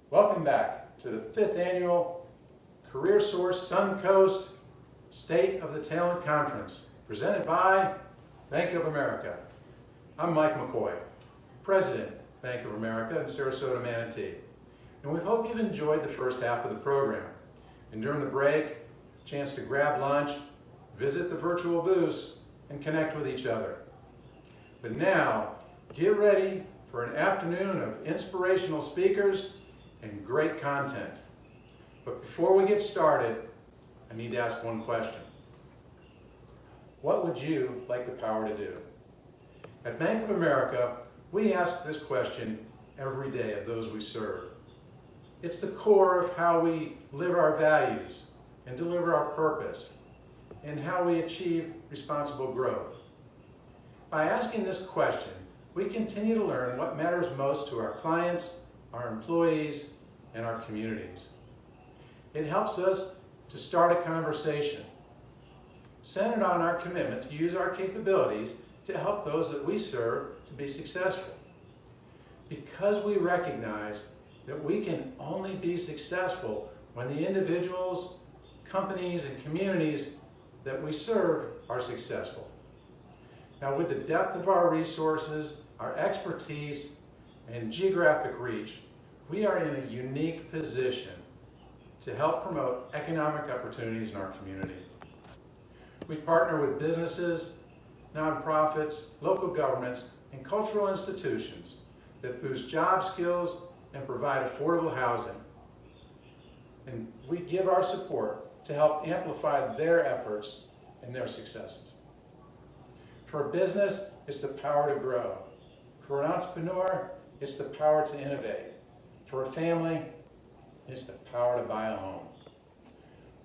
Welcome back to the 5th Annual Career Source Suncoast State of the Talent Conference, presented by Bank of America. I'm Mike McCoy, President, Bank of America in Sarasota, Manatee. And we hope you've enjoyed the first half of the program. And during the break, a chance to grab lunch, visit the virtual booths, and connect with each other. But now, get ready for an afternoon of inspirational speakers and great content. But before we get started, I need to ask one question. What would you like the power to do? At Bank of America, we ask this question every day of those we serve. It's the core of how we live our values and deliver our purpose, and how we achieve responsible growth. By asking this question, we continue to learn what matters most to our clients, our employees, and our communities. It helps us to start a conversation centered on our commitment to use our capabilities to help those that we serve to be successful. Because we recognize that we can only be successful when the individuals, companies, and communities that we serve are successful. Now, with the depth of our resources, our expertise, and geographic reach, we are in a unique position to help promote economic opportunities in our community. We partner with businesses, nonprofits, local governments, and cultural institutions that boost job skills and provide affordable housing. And we give our support to help amplify their efforts and their successes. For a business, it's the power to grow. For an entrepreneur, it's the power to innovate. For a family, it's the power to buy a home.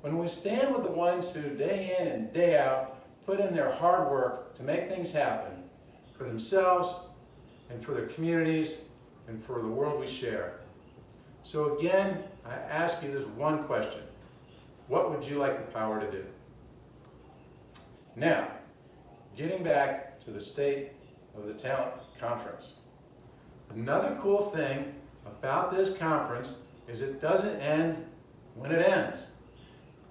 When we stand with the ones who day in and day out put in their hard work to make things happen for themselves and for their communities and for the world we share. So again, I ask you this one question. What would you like the power to do? Now, getting back to the State of the Talent Conference. Another cool thing about this conference is it doesn't end when it ends.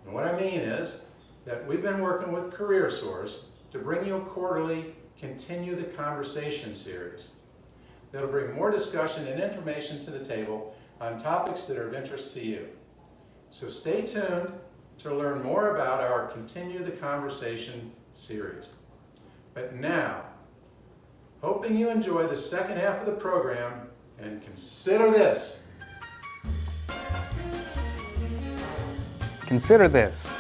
And what I mean is that we've been working with CareerSource to bring you a quarterly Continue the Conversation series that'll bring more discussion and information to the table on topics that are of interest to you. So stay tuned to learn more about our Continue the Conversation series. But now, hoping you enjoy the second half of the program, and consider this. Consider this.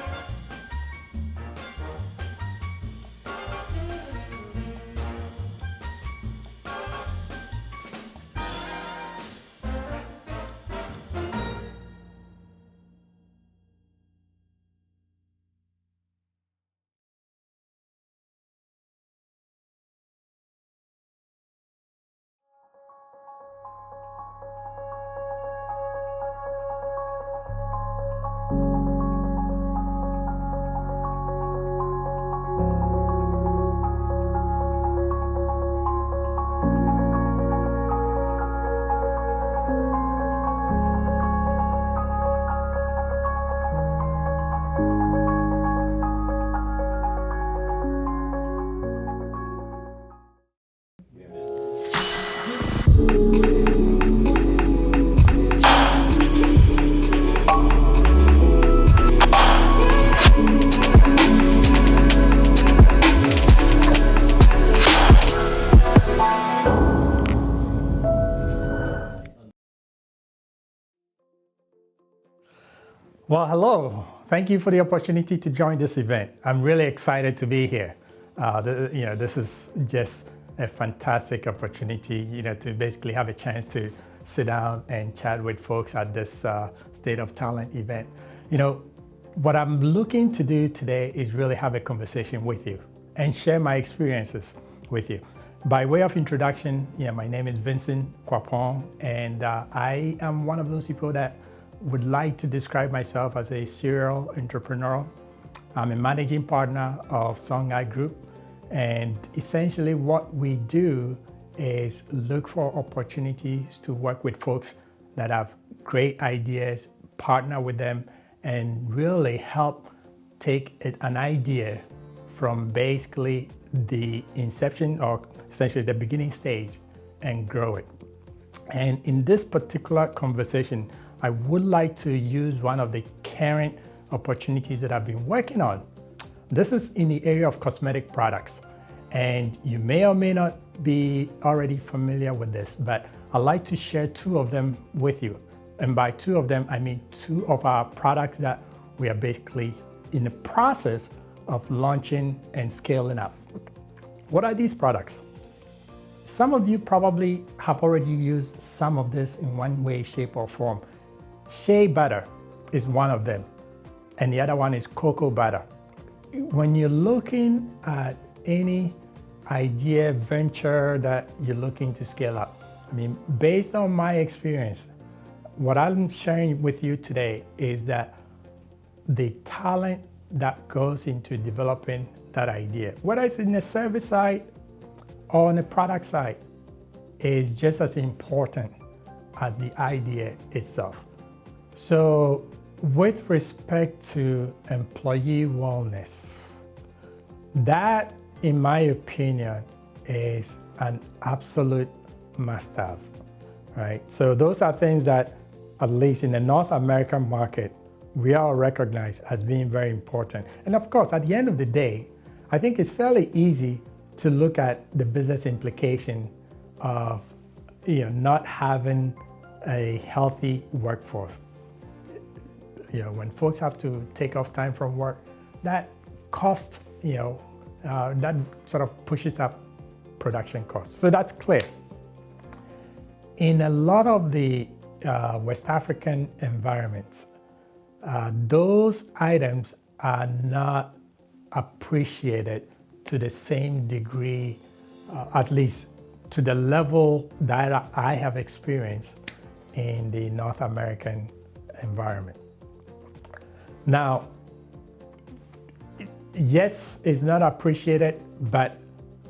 Well, hello. Thank you for the opportunity to join this event. I'm really excited to be here. This is just a fantastic opportunity, to basically have a chance to sit down and chat with folks at this State of Talent event. What I'm looking to do today is really have a conversation with you and share my experiences with you. By way of introduction, my name is Vincent Kwapong, and I am one of those people that would like to describe myself as a serial entrepreneur. I'm a managing partner of Songhai Group, and essentially what we do is look for opportunities to work with folks that have great ideas, partner with them, and really help take an idea from basically the inception or essentially the beginning stage and grow it. And in this particular conversation, I would like to use one of the current opportunities that I've been working on. This is in the area of cosmetic products. And you may or may not be already familiar with this, but I'd like to share two of them with you. And by two of them, I mean two of our products that we are basically in the process of launching and scaling up. What are these products? Some of you probably have already used some of this in one way, shape, or form. Shea butter is one of them, and the other one is cocoa butter. When you're looking at any idea, venture that you're looking to scale up, I mean, based on my experience, what I'm sharing with you today is that the talent that goes into developing that idea, whether it's in the service side or on the product side, is just as important as the idea itself. So with respect to employee wellness, that, in my opinion, is an absolute must-have, right? So those are things that, at least in the North American market, we all recognize as being very important. And of course, at the end of the day, I think it's fairly easy to look at the business implication of not having a healthy workforce. When folks have to take off time from work, that cost, that sort of pushes up production costs. So that's clear. In a lot of the West African environments, those items are not appreciated to the same degree, at least to the level that I have experienced in the North American environment. Now, yes, it's not appreciated, but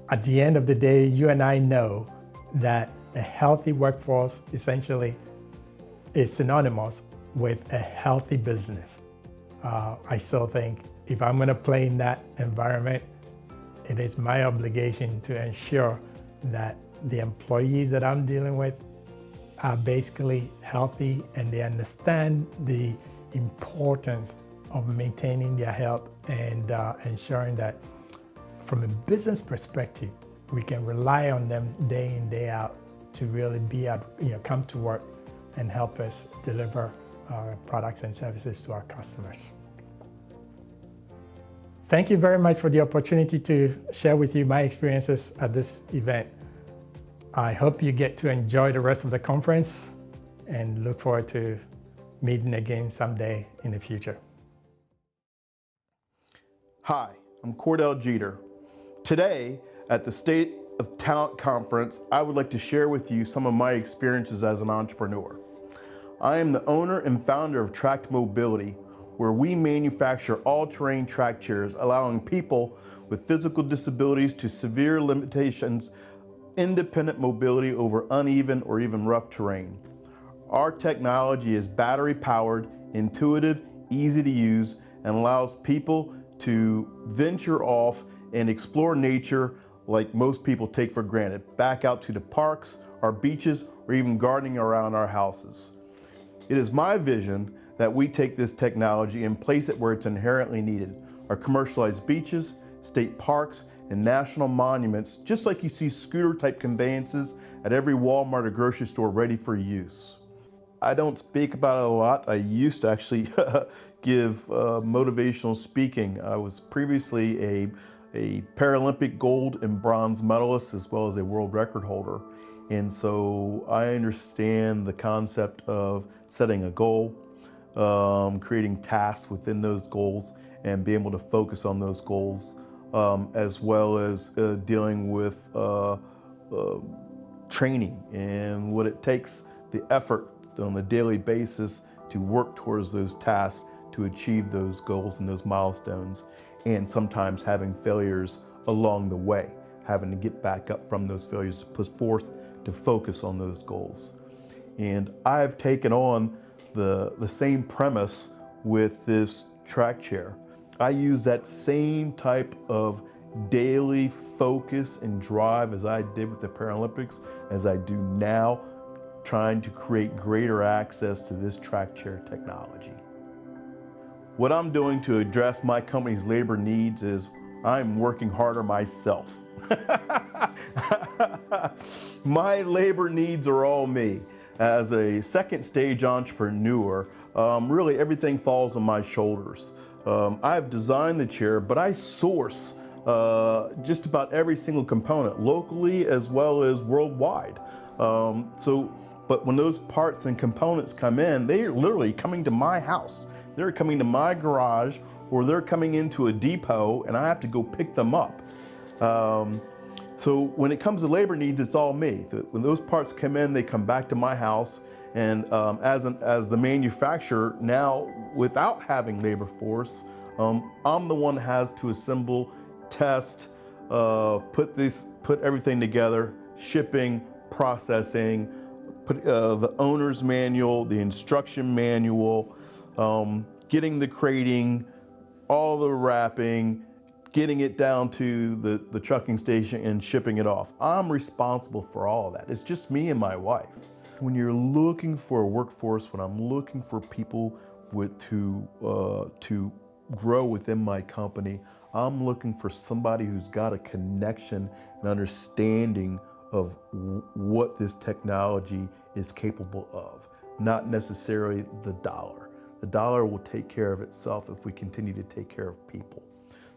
at the end of the day, you and I know that a healthy workforce essentially is synonymous with a healthy business. I still think if I'm going to play in that environment, it is my obligation to ensure that the employees that I'm dealing with are basically healthy and they understand the importance of maintaining their health and ensuring that from a business perspective, we can rely on them day in, day out to really come to work and help us deliver our products and services to our customers. Thank you very much for the opportunity to share with you my experiences at this event. I hope you get to enjoy the rest of the conference and look forward to meeting again someday in the future. Hi, I'm Cordell Jeter. Today, at the State of Talent Conference, I would like to share with you some of my experiences as an entrepreneur. I am the owner and founder of Tract Mobility, where we manufacture all-terrain track chairs, allowing people with physical disabilities to severe limitations, independent mobility over uneven or even rough terrain. Our technology is battery-powered, intuitive, easy to use, and allows people to venture off and explore nature like most people take for granted, back out to the parks, our beaches, or even gardening around our houses. It is my vision that we take this technology and place it where it's inherently needed, our commercialized beaches, state parks, and national monuments, just like you see scooter-type conveyances at every Walmart or grocery store ready for use. I don't speak about it a lot. I used to actually give motivational speaking. I was previously a Paralympic gold and bronze medalist as well as a world record holder. And so I understand the concept of setting a goal, creating tasks within those goals, and being able to focus on those goals, as well as dealing with training and what it takes, the effort on a daily basis to work towards those tasks to achieve those goals and those milestones, and sometimes having failures along the way, having to get back up from those failures to push forth to focus on those goals. And I've taken on the same premise with this track chair. I use that same type of daily focus and drive as I did with the Paralympics, as I do now, trying to create greater access to this track chair technology. What I'm doing to address my company's labor needs is I'm working harder myself. My labor needs are all me. As a second stage entrepreneur, really everything falls on my shoulders. I've designed the chair, but I source just about every single component, locally as well as worldwide. But when those parts and components come in, they're literally coming to my house. They're coming to my garage, or they're coming into a depot, and I have to go pick them up. So when it comes to labor needs, it's all me. When those parts come in, they come back to my house, and as the manufacturer, now without having labor force, I'm the one that has to assemble, test, put everything together, shipping, processing, put the owner's manual, the instruction manual, getting the crating, all the wrapping, getting it down to the trucking station and shipping it off. I'm responsible for all of that. It's just me and my wife. When you're looking for a workforce, when I'm looking for people to grow within my company, I'm looking for somebody who's got a connection and understanding of what this technology is capable of, not necessarily the dollar. The dollar will take care of itself if we continue to take care of people.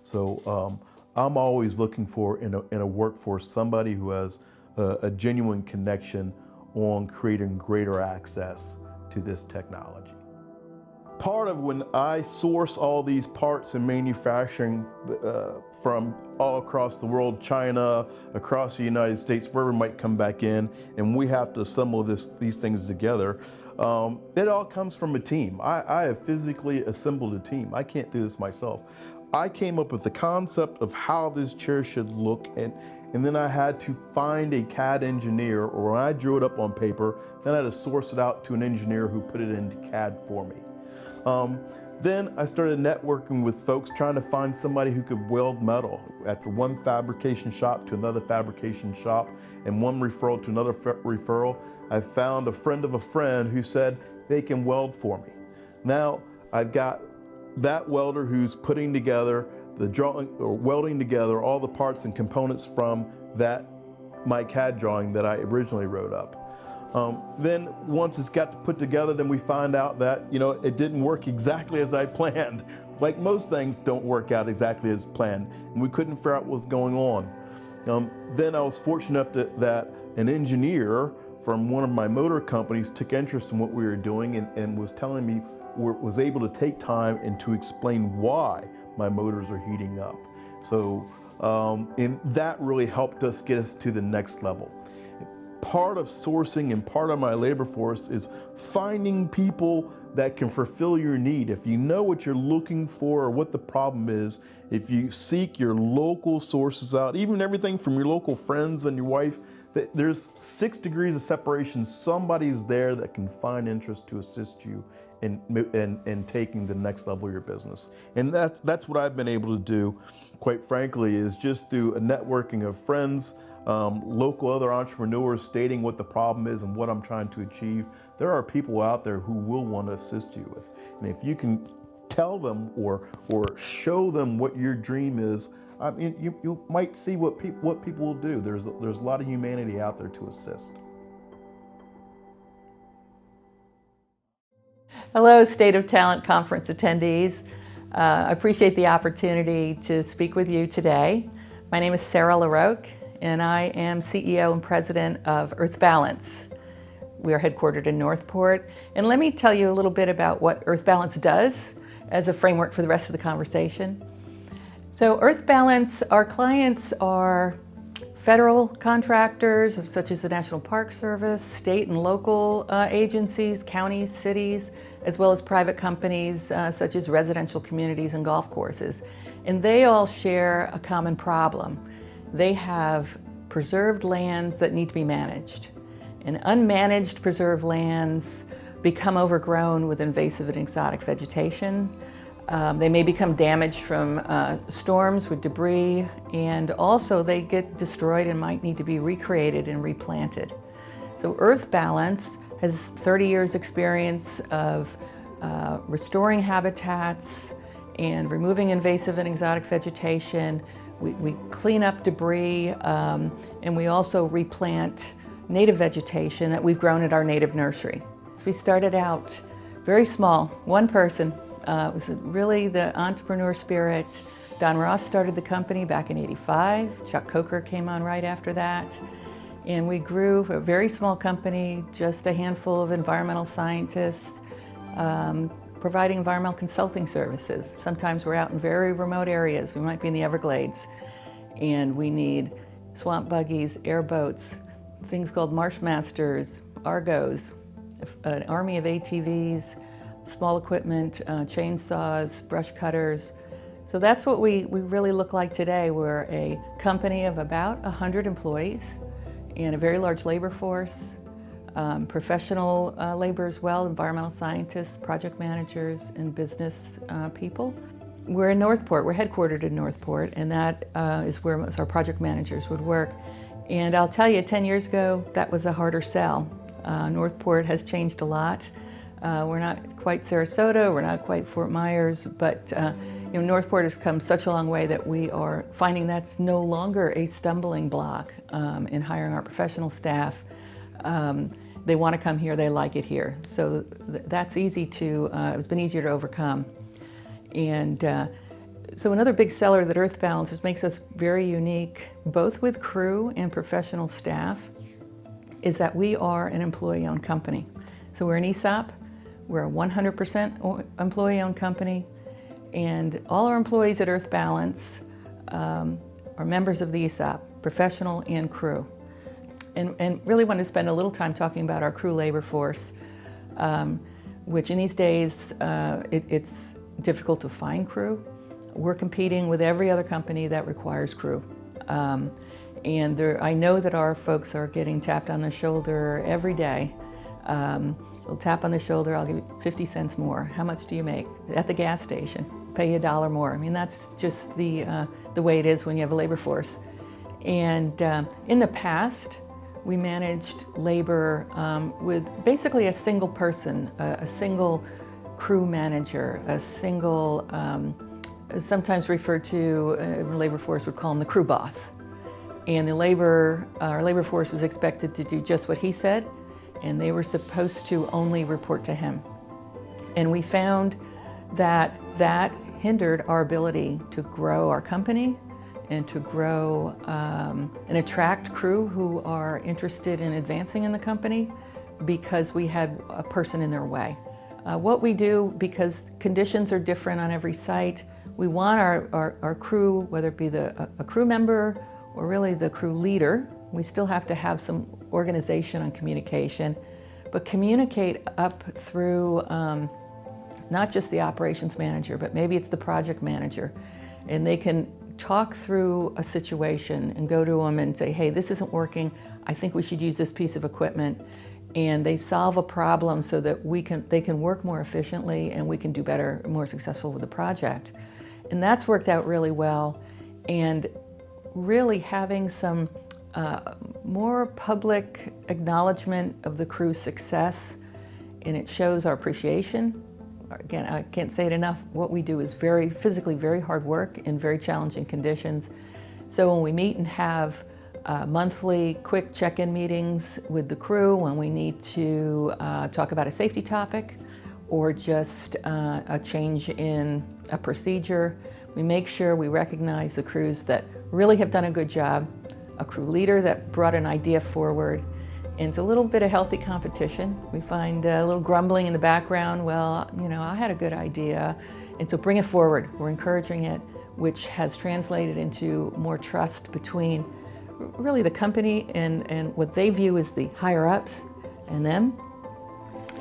So I'm always looking for in a workforce somebody who has a genuine connection on creating greater access to this technology. Part of when I source all these parts and manufacturing from all across the world, China, across the United States, wherever it might come back in, and we have to assemble these things together, it all comes from a team. I have physically assembled a team. I can't do this myself. I came up with the concept of how this chair should look, and then I had to find a CAD engineer, or when I drew it up on paper, then I had to source it out to an engineer who put it into CAD for me. Then I started networking with folks, trying to find somebody who could weld metal. After one fabrication shop to another fabrication shop, and one referral to another referral, I found a friend of a friend who said they can weld for me. Now I've got that welder who's putting together the drawing, or welding together all the parts and components from my CAD drawing that I originally wrote up. Then once it's got put together, then we find out that, it didn't work exactly as I planned. Like most things don't work out exactly as planned, and we couldn't figure out what was going on. Then I was fortunate enough that an engineer from one of my motor companies took interest in what we were doing and was telling me, was able to take time and to explain why my motors are heating up. So, and that really helped us get us to the next level. Part of sourcing and part of my labor force is finding people that can fulfill your need. If you know what you're looking for or what the problem is, if you seek your local sources out, even everything from your local friends and your wife, there's 6 degrees of separation. Somebody's there that can find interest to assist you in taking the next level of your business. And that's what I've been able to do, quite frankly, is just through a networking of friends, local other entrepreneurs stating what the problem is and what I'm trying to achieve. There are people out there who will want to assist you with. And if you can tell them or show them what your dream is, I mean, you might see what people will do. There's a lot of humanity out there to assist. Hello, State of Talent Conference attendees. I appreciate the opportunity to speak with you today. My name is Sarah Laroque, and I am CEO and President of EarthBalance. We are headquartered in Northport. And let me tell you a little bit about what EarthBalance does as a framework for the rest of the conversation. So EarthBalance, our clients are federal contractors, such as the National Park Service, state and local agencies, counties, cities, as well as private companies, such as residential communities and golf courses. And they all share a common problem. They have preserved lands that need to be managed. And unmanaged preserved lands become overgrown with invasive and exotic vegetation. They may become damaged from storms with debris, and also they get destroyed and might need to be recreated and replanted. So EarthBalance has 30 years experience of restoring habitats and removing invasive and exotic vegetation. We clean up debris, and we also replant native vegetation that we've grown at our native nursery. So we started out very small, one person. It was really the entrepreneur spirit. Don Ross started the company back in '85. Chuck Coker came on right after that. And we grew a very small company, just a handful of environmental scientists, providing environmental consulting services. Sometimes we're out in very remote areas. We might be in the Everglades, and we need swamp buggies, airboats, things called marsh masters, Argos, an army of ATVs, small equipment, chainsaws, brush cutters. So that's what we really look like today. We're a company of about 100 employees and a very large labor force, professional labor as well, environmental scientists, project managers, and business people. We're in Northport. We're headquartered in Northport, and that is where most of our project managers would work. And I'll tell you, 10 years ago, that was a harder sell. Northport has changed a lot. We're not quite Sarasota, we're not quite Fort Myers, but Northport has come such a long way that we are finding that's no longer a stumbling block in hiring our professional staff. They want to come here, they like it here. So that's easy to, it's been easier to overcome. And so another big seller that EarthBalance, which makes us very unique, both with crew and professional staff, is that we are an employee-owned company. So we're an ESOP, we're a 100% employee-owned company, and all our employees at EarthBalance are members of the ESOP, professional and crew. And really want to spend a little time talking about our crew labor force, which in these days, it's difficult to find crew. We're competing with every other company that requires crew. And I know that our folks are getting tapped on the shoulder every day. They'll tap on the shoulder, I'll give you 50 cents more. How much do you make? At the gas station, pay you $1 more. I mean, that's just the way it is when you have a labor force. And in the past, we managed labor with basically a single person, a single crew manager, a single, sometimes referred to, labor force would call him the crew boss. And our labor force was expected to do just what he said, and they were supposed to only report to him. And we found that that hindered our ability to grow our company and to grow and attract crew who are interested in advancing in the company, because we had a person in their way. What we do, because conditions are different on every site, we want our crew, whether it be a crew member or really the crew leader, we still have to have some organization on communication, but communicate up through not just the operations manager, but maybe it's the project manager, and they can talk through a situation and go to them and say, hey, this isn't working, I think we should use this piece of equipment, and they solve a problem so that they can work more efficiently and we can do better, more successful with the project. And that's worked out really well, and really having some more public acknowledgement of the crew's success, and it shows our appreciation. Again, I can't say it enough, what we do is physically very hard work in very challenging conditions. So when we meet and have monthly quick check-in meetings with the crew, when we need to talk about a safety topic or just a change in a procedure, we make sure we recognize the crews that really have done a good job, a crew leader that brought an idea forward, and it's a little bit of healthy competition. We find a little grumbling in the background, well, I had a good idea, and so bring it forward. We're encouraging it, which has translated into more trust between really the company and what they view as the higher-ups and them.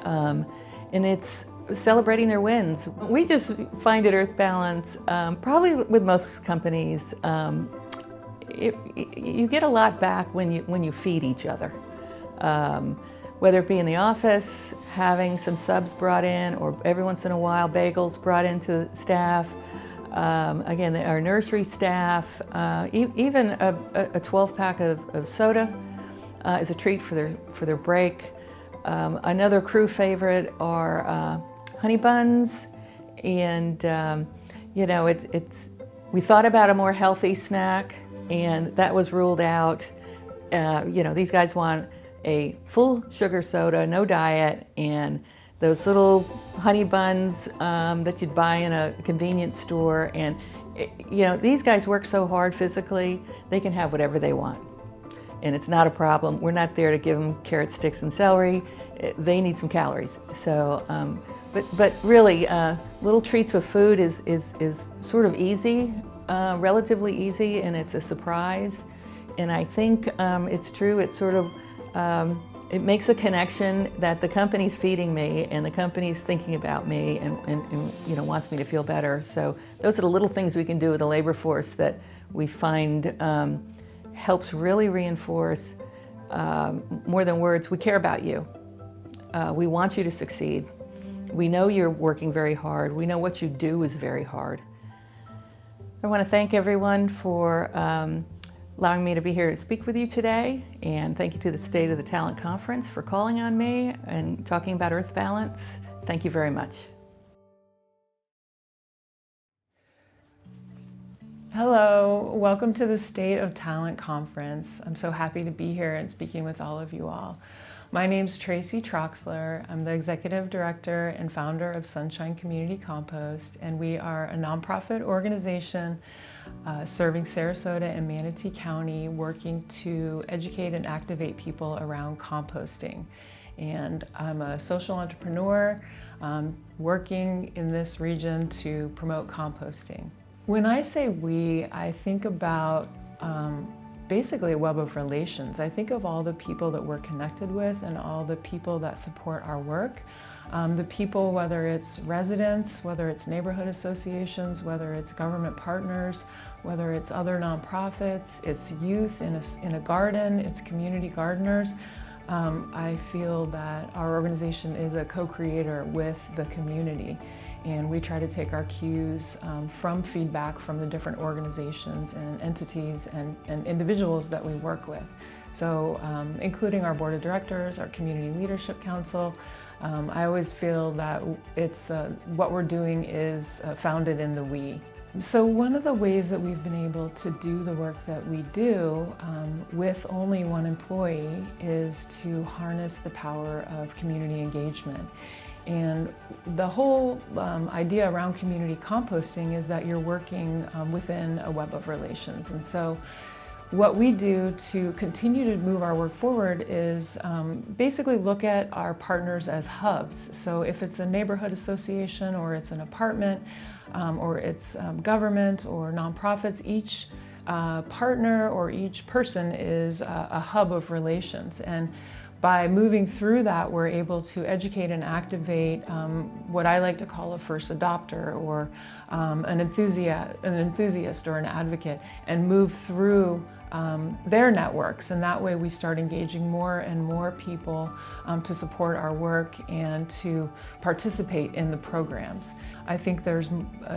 And it's celebrating their wins. We just find at EarthBalance, probably with most companies, you get a lot back when you feed each other. whether it be in the office, having some subs brought in, or every once in a while bagels brought into staff. Again, our nursery staff, even a 12-pack of soda is a treat for their break. Another crew favorite are honey buns, and you know, we thought about a more healthy snack, and that was ruled out. You know, these guys want a full sugar soda, no diet, and those little honey buns that you'd buy in a convenience store. And you know, these guys work so hard physically, they can have whatever they want, and it's not a problem. We're not there to give them carrot sticks and celery. They need some calories. So, but really, little treats with food is sort of easy, relatively easy, and it's a surprise. And I think it's true. It's sort of it makes a connection that the company's feeding me and the company's thinking about me and you know, wants me to feel better. So those are the little things we can do with the labor force that we find helps really reinforce more than words. We care about you. We want you to succeed. We know you're working very hard. We know what you do is very hard. I want to thank everyone for allowing me to be here to speak with you today, and thank you to the State of the Talent Conference for calling on me and talking about EarthBalance. Thank you very much. Hello, welcome to the State of Talent Conference. I'm so happy to be here and speaking with all of you all. My name's Tracie Troxler. I'm the Executive Director and founder of Sunshine Community Compost, and we are a nonprofit organization serving Sarasota and Manatee County, working to educate and activate people around composting. And I'm a social entrepreneur working in this region to promote composting. When I say we, I think about basically a web of relations. I think of all the people that we're connected with and all the people that support our work. The people, whether it's residents, whether it's neighborhood associations, whether it's government partners, whether it's other nonprofits, it's youth in a garden, it's community gardeners. I feel that our organization is a co-creator with the community, and we try to take our cues from feedback from the different organizations and entities and individuals that we work with. So including our board of directors, our community leadership council, I always feel that it's what we're doing is founded in the we. So one of the ways that we've been able to do the work that we do with only one employee is to harness the power of community engagement. And the whole idea around community composting is that you're working within a web of relations. And so what we do to continue to move our work forward is basically look at our partners as hubs. So if it's a neighborhood association, or it's an apartment, or it's government or nonprofits, each partner or each person is a hub of relations. And by moving through that, we're able to educate and activate what I like to call a first adopter, or an enthusiast or an advocate, and move through their networks. And that way we start engaging more and more people to support our work and to participate in the programs. I think there's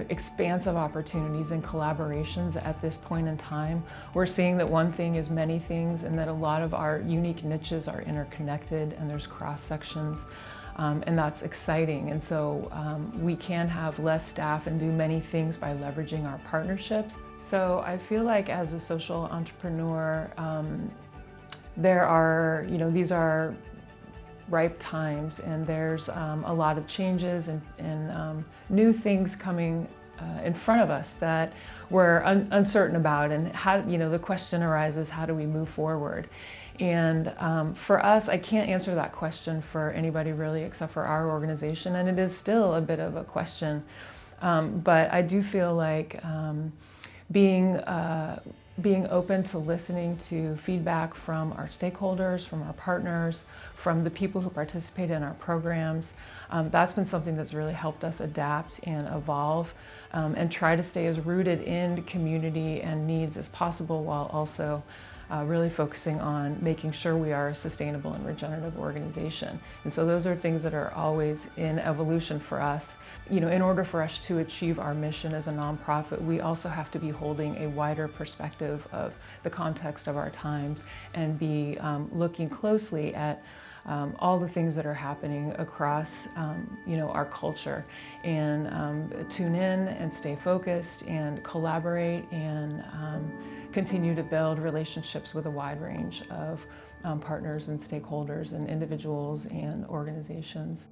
expansive opportunities and collaborations at this point in time. We're seeing that one thing is many things, and that a lot of our unique niches are interconnected and there's cross sections. And that's exciting. And so we can have less staff and do many things by leveraging our partnerships. So I feel like as a social entrepreneur, there are, these are ripe times, and there's a lot of changes and new things coming in front of us that we're uncertain about. And how, the question arises, how do we move forward? And for us, I can't answer that question for anybody really except for our organization, and it is still a bit of a question. But I do feel like being open to listening to feedback from our stakeholders, from our partners, from the people who participate in our programs, that's been something that's really helped us adapt and evolve, and try to stay as rooted in community and needs as possible, while also really focusing on making sure we are a sustainable and regenerative organization. And so those are things that are always in evolution for us. You know, in order for us to achieve our mission as a nonprofit, we also have to be holding a wider perspective of the context of our times and be looking closely at all the things that are happening across you know, our culture, and tune in and stay focused and collaborate and continue to build relationships with a wide range of partners and stakeholders and individuals and organizations.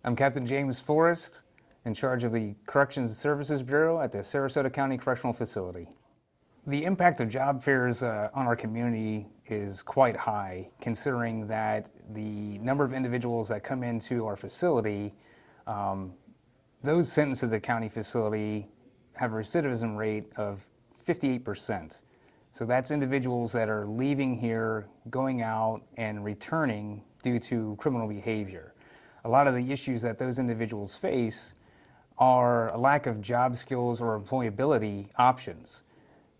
I'm Captain James Forrest, in charge of the Corrections Services Bureau at the Sarasota County Correctional Facility. The impact of job fairs on our community is quite high, considering that the number of individuals that come into our facility, those sentenced to the county facility have a recidivism rate of 58%. So that's individuals that are leaving here, going out, and returning due to criminal behavior. A lot of the issues that those individuals face are a lack of job skills or employability options.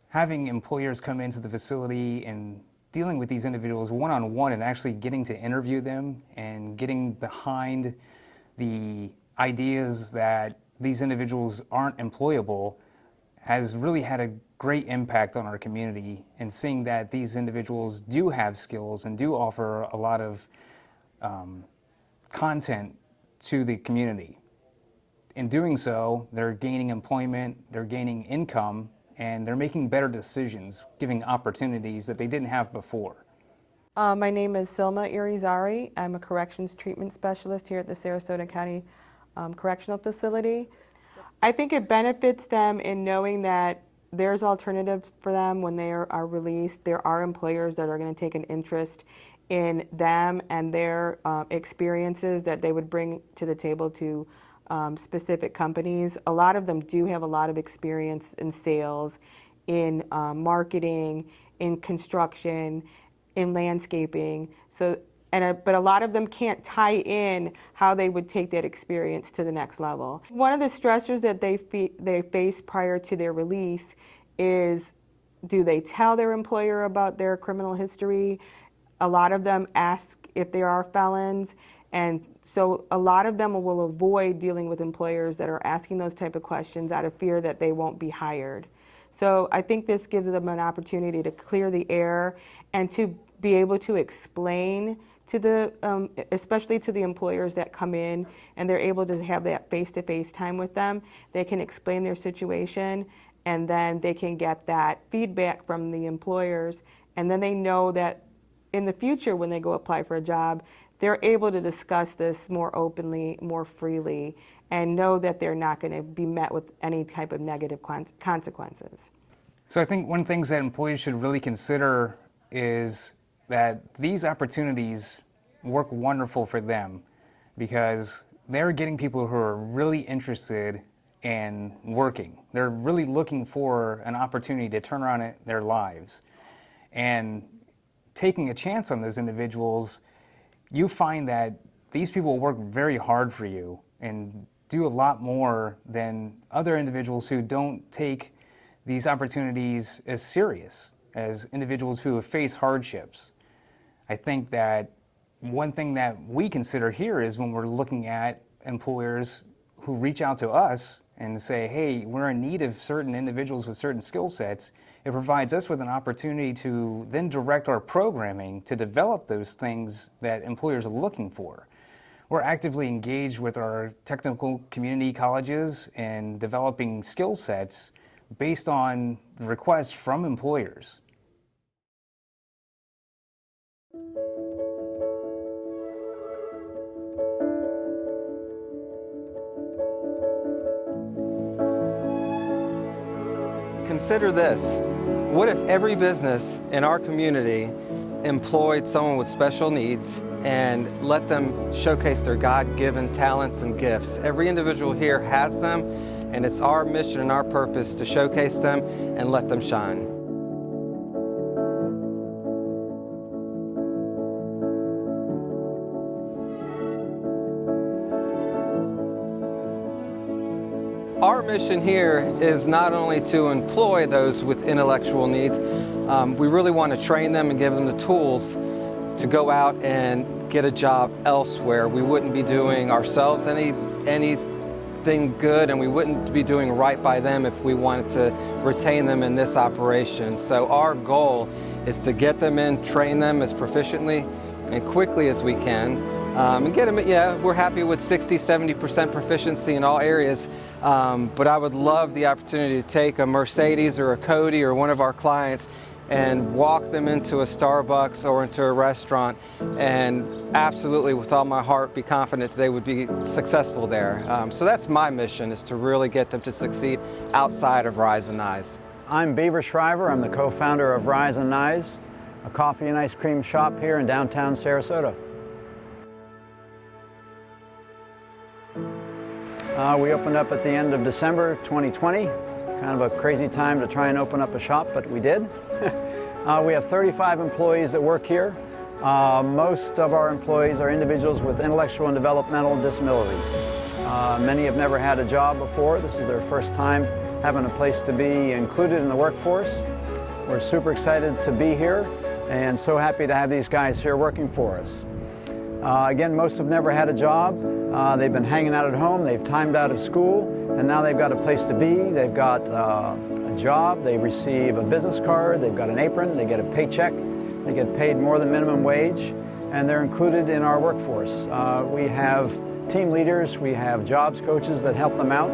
Having employers come into the facility and dealing with these individuals one-on-one and actually getting to interview them and getting behind the ideas that these individuals aren't employable has really had a great impact on our community, and seeing that these individuals do have skills and do offer a lot of content to the community. In doing so, they're gaining employment, they're gaining income, and they're making better decisions, giving opportunities that they didn't have before. My name is Silma Irizarry. I'm a corrections treatment specialist here at the Sarasota County Correctional Facility. I think it benefits them in knowing that there's alternatives for them when they are released. There are employers that are going to take an interest in them and their experiences that they would bring to the table to specific companies. A lot of them do have a lot of experience in sales, in marketing, in construction, in landscaping. But a lot of them can't tie in how they would take that experience to the next level. One of the stressors that they face prior to their release is, do they tell their employer about their criminal history? A lot of them ask if they are felons, and so a lot of them will avoid dealing with employers that are asking those type of questions out of fear that they won't be hired. So I think this gives them an opportunity to clear the air and to be able to explain to the, especially to the employers that come in and they're able to have that face-to-face time with them. They can explain their situation, and then they can get that feedback from the employers, and then they know that in the future when they go apply for a job, they're able to discuss this more openly, more freely, and know that they're not going to be met with any type of negative consequences. So I think one of the things that employees should really consider is that these opportunities work wonderful for them, because they're getting people who are really interested in working. They're really looking for an opportunity to turn around their lives. And taking a chance on those individuals, you find that these people work very hard for you and do a lot more than other individuals who don't take these opportunities as serious as individuals who have faced hardships. I think that one thing that we consider here is when we're looking at employers who reach out to us and say, hey, we're in need of certain individuals with certain skill sets, it provides us with an opportunity to then direct our programming to develop those things that employers are looking for. We're actively engaged with our technical community colleges in developing skill sets based on requests from employers. Consider this. What if every business in our community employed someone with special needs and let them showcase their God-given talents and gifts? Every individual here has them, and it's our mission and our purpose to showcase them and let them shine. Our mission here is not only to employ those with intellectual needs, we really want to train them and give them the tools to go out and get a job elsewhere. We wouldn't be doing ourselves anything good, and we wouldn't be doing right by them if we wanted to retain them in this operation. So our goal is to get them in, train them as proficiently and quickly as we can, and get them, we're happy with 60–70% proficiency in all areas, but I would love the opportunity to take a Mercedes or a Cody or one of our clients and walk them into a Starbucks or into a restaurant, and absolutely with all my heart be confident they would be successful there. So that's my mission, is to really get them to succeed outside of Rise and Nyes. I'm Beaver Shriver. I'm the co-founder of Rise and Nyes, a coffee and ice cream shop here in downtown Sarasota. We opened up at the end of December 2020. Kind of a crazy time to try and open up a shop, but we did. We have 35 employees that work here. Most of our employees are individuals with intellectual and developmental disabilities. Many have never had a job before. This is their first time having a place to be included in the workforce. We're super excited to be here and so happy to have these guys here working for us. Again, most have never had a job. They've been hanging out at home, they've timed out of school, and now they've got a place to be. They've got a job, they receive a business card, they've got an apron, they get a paycheck, they get paid more than minimum wage, and they're included in our workforce. We have team leaders, we have jobs coaches that help them out.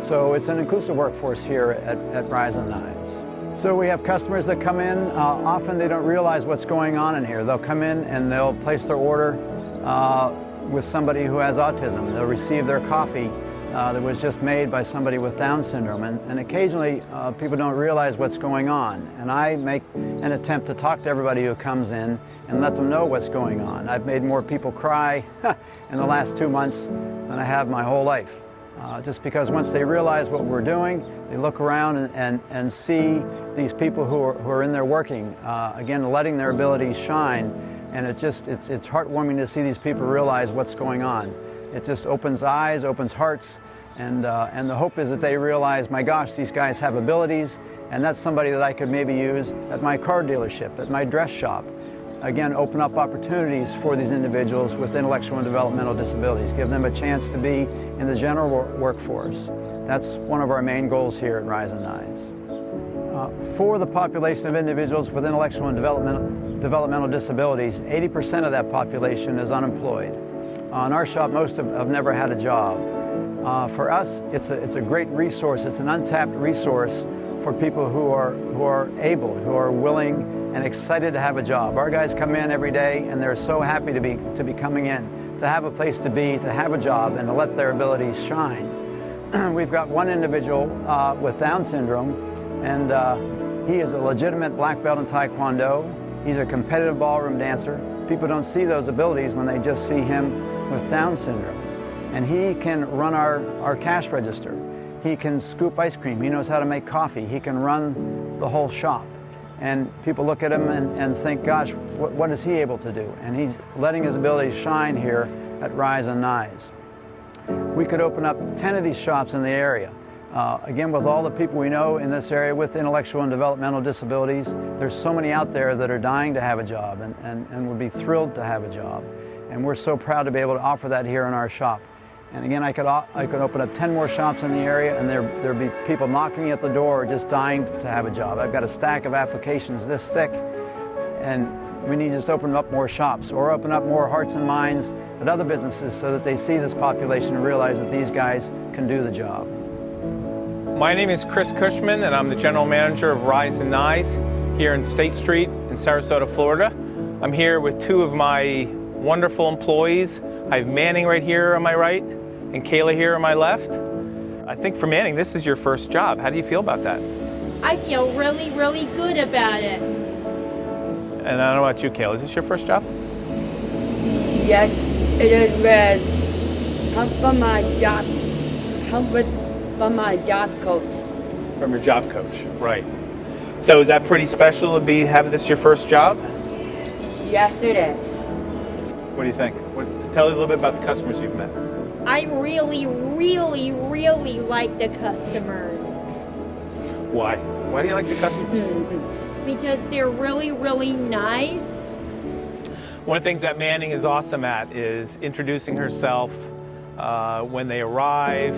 So it's an inclusive workforce here at Rise and Nyes. So we have customers that come in, often they don't realize what's going on in here. They'll come in and they'll place their order with somebody who has autism. They'll receive their coffee that was just made by somebody with Down syndrome. And occasionally people don't realize what's going on. And I make an attempt to talk to everybody who comes in and let them know what's going on. I've made more people cry in the last 2 months than I have my whole life. Just because once they realize what we're doing, they look around and see these people who are in there working, again, letting their abilities shine. And it's heartwarming to see these people realize what's going on. It just opens eyes, opens hearts, and the hope is that they realize, my gosh, these guys have abilities, and that's somebody that I could maybe use at my car dealership, at my dress shop. Again, open up opportunities for these individuals with intellectual and developmental disabilities, give them a chance to be in the general workforce. That's one of our main goals here at Rise and Nyes. For the population of individuals with intellectual and developmental disabilities, 80% of that population is unemployed. In our shop, most have never had a job. For us, it's a great resource. It's an untapped resource for people who are able, who are willing and excited to have a job. Our guys come in every day and they're so happy to be coming in, to have a place to be, to have a job, and to let their abilities shine. We've got one individual with Down syndrome, and he is a legitimate black belt in Taekwondo. He's a competitive ballroom dancer. People don't see those abilities when they just see him with Down syndrome. And he can run our cash register. He can scoop ice cream. He knows how to make coffee. He can run the whole shop. And people look at him and think, gosh, what is he able to do? And he's letting his abilities shine here at Rise and Nyes. We could open up 10 of these shops in the area. Again, with all the people we know in this area with intellectual and developmental disabilities, there's so many out there that are dying to have a job and would be thrilled to have a job. And we're so proud to be able to offer that here in our shop. And again, I could open up 10 more shops in the area, and there'd be people knocking at the door just dying to have a job. I've got a stack of applications this thick, and we need to just open up more shops or open up more hearts and minds at other businesses so that they see this population and realize that these guys can do the job. My name is Chris Cushman, and I'm the general manager of Rise and Nyes here in State Street in Sarasota, Florida. I'm here with two of my wonderful employees. I have Manning right here on my right and Kayla here on my left. I think for Manning, this is your first job. How do you feel about that? I feel really, really good about it. And I don't know about you, Kayla. Is this your first job? Yes, it is, with help from my job, help with from my job coach. From your job coach, right. So is that pretty special to be having this your first job? Yes, it is. What do you think? Tell me a little bit about the customers you've met. I really, really, really like the customers. Why? Why do you like the customers? Because they're really, really nice. One of the things that Manning is awesome at is introducing herself when they arrive,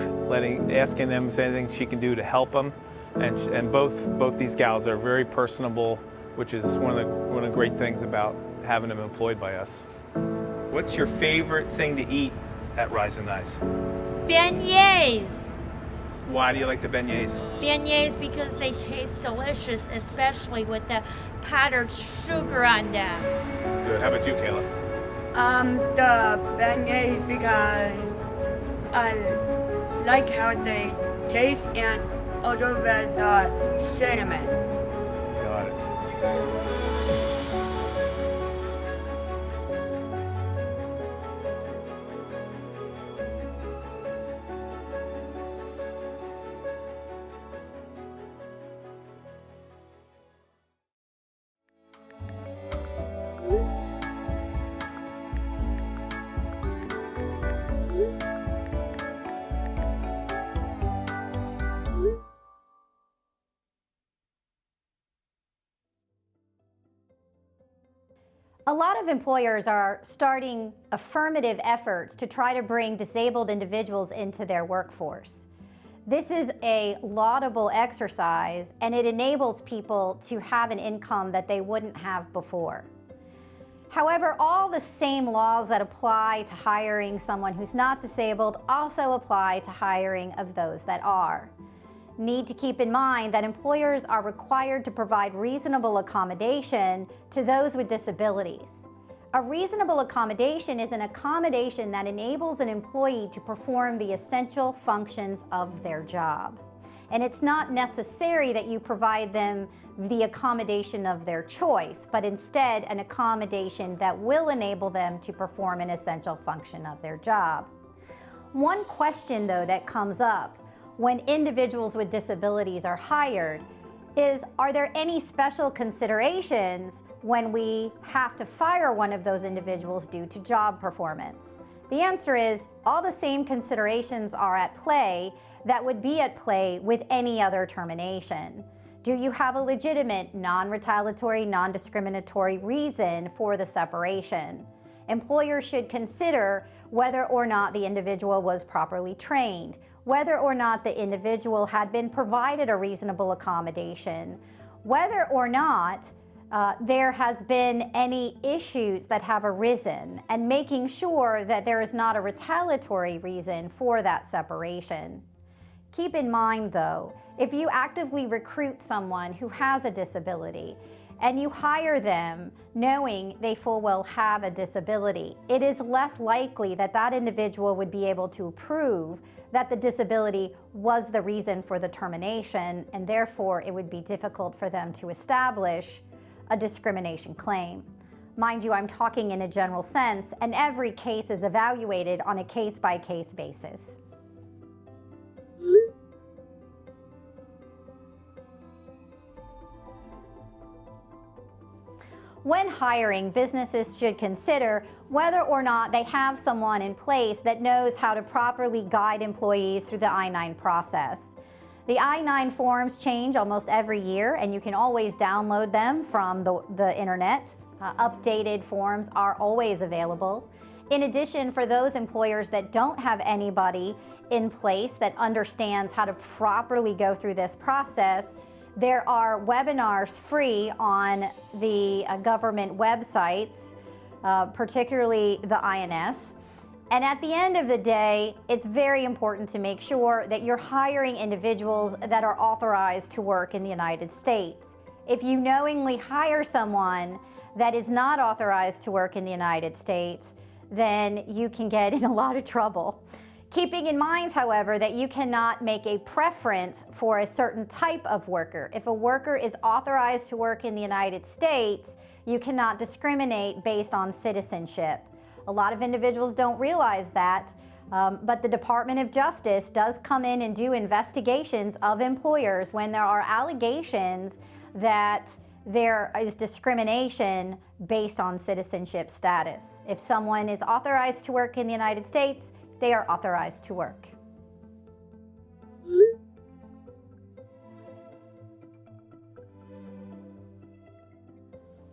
asking them if there's anything she can do to help them. And both these gals are very personable, which is one of the great things about having them employed by us. What's your favorite thing to eat at Rise and Nice? Beignets. Why do you like the beignets? Beignets because they taste delicious, especially with the powdered sugar on them. Good. How about you, Kayla? The beignets because I like how they taste and also with the cinnamon. Got it. A lot of employers are starting affirmative efforts to try to bring disabled individuals into their workforce. This is a laudable exercise, and it enables people to have an income that they wouldn't have before. However, all the same laws that apply to hiring someone who's not disabled also apply to hiring of those that are. Need to keep in mind that employers are required to provide reasonable accommodation to those with disabilities. A reasonable accommodation is an accommodation that enables an employee to perform the essential functions of their job. And it's not necessary that you provide them the accommodation of their choice, but instead an accommodation that will enable them to perform an essential function of their job. One question, though, that comes up when individuals with disabilities are hired is, are there any special considerations when we have to fire one of those individuals due to job performance? The answer is, all the same considerations are at play that would be at play with any other termination. Do you have a legitimate, non-retaliatory, non-discriminatory reason for the separation? Employers should consider whether or not the individual was properly trained, whether or not the individual had been provided a reasonable accommodation, whether or not there has been any issues that have arisen, and making sure that there is not a retaliatory reason for that separation. Keep in mind, though, if you actively recruit someone who has a disability and you hire them knowing they full well have a disability, it is less likely that that individual would be able to prove that the disability was the reason for the termination, and therefore it would be difficult for them to establish a discrimination claim. Mind you, I'm talking in a general sense, and every case is evaluated on a case-by-case basis. When hiring, businesses should consider whether or not they have someone in place that knows how to properly guide employees through the I-9 process. The I-9 forms change almost every year, and you can always download them from the internet. Updated forms are always available. In addition, for those employers that don't have anybody in place that understands how to properly go through this process, there are webinars free on the government websites, particularly the INS. And at the end of the day, it's very important to make sure that you're hiring individuals that are authorized to work in the United States. If you knowingly hire someone that is not authorized to work in the United States, then you can get in a lot of trouble. Keeping in mind, however, that you cannot make a preference for a certain type of worker. If a worker is authorized to work in the United States, you cannot discriminate based on citizenship. A lot of individuals don't realize that. But the Department of Justice does come in and do investigations of employers when there are allegations that there is discrimination based on citizenship status. If someone is authorized to work in the United States, they are authorized to work.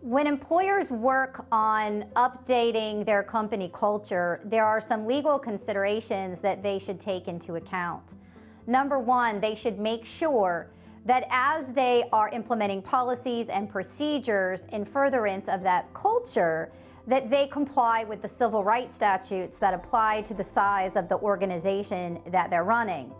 When employers work on updating their company culture, there are some legal considerations that they should take into account. Number one, they should make sure that as they are implementing policies and procedures in furtherance of that culture, that they comply with the civil rights statutes that apply to the size of the organization that they're running.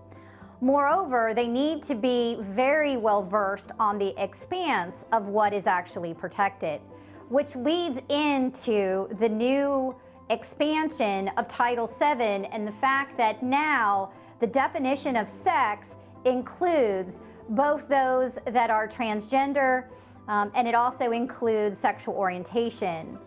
Moreover, they need to be very well versed on the expanse of what is actually protected, which leads into the new expansion of Title VII and the fact that now the definition of sex includes both those that are transgender and it also includes sexual orientation.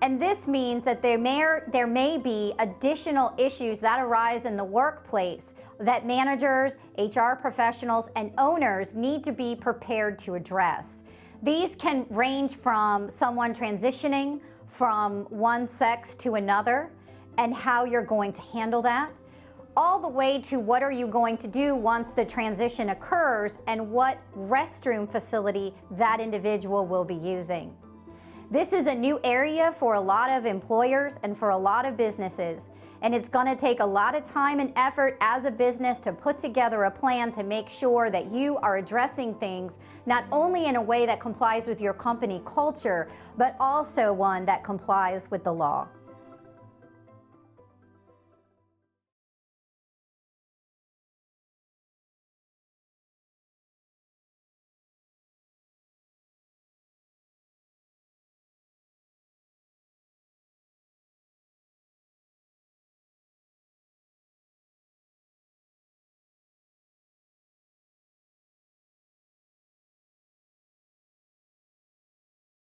And this means that there may be additional issues that arise in the workplace that managers, HR professionals, and owners need to be prepared to address. These can range from someone transitioning from one sex to another and how you're going to handle that, all the way to what are you going to do once the transition occurs and what restroom facility that individual will be using. This is a new area for a lot of employers and for a lot of businesses, and it's going to take a lot of time and effort as a business to put together a plan to make sure that you are addressing things not only in a way that complies with your company culture, but also one that complies with the law.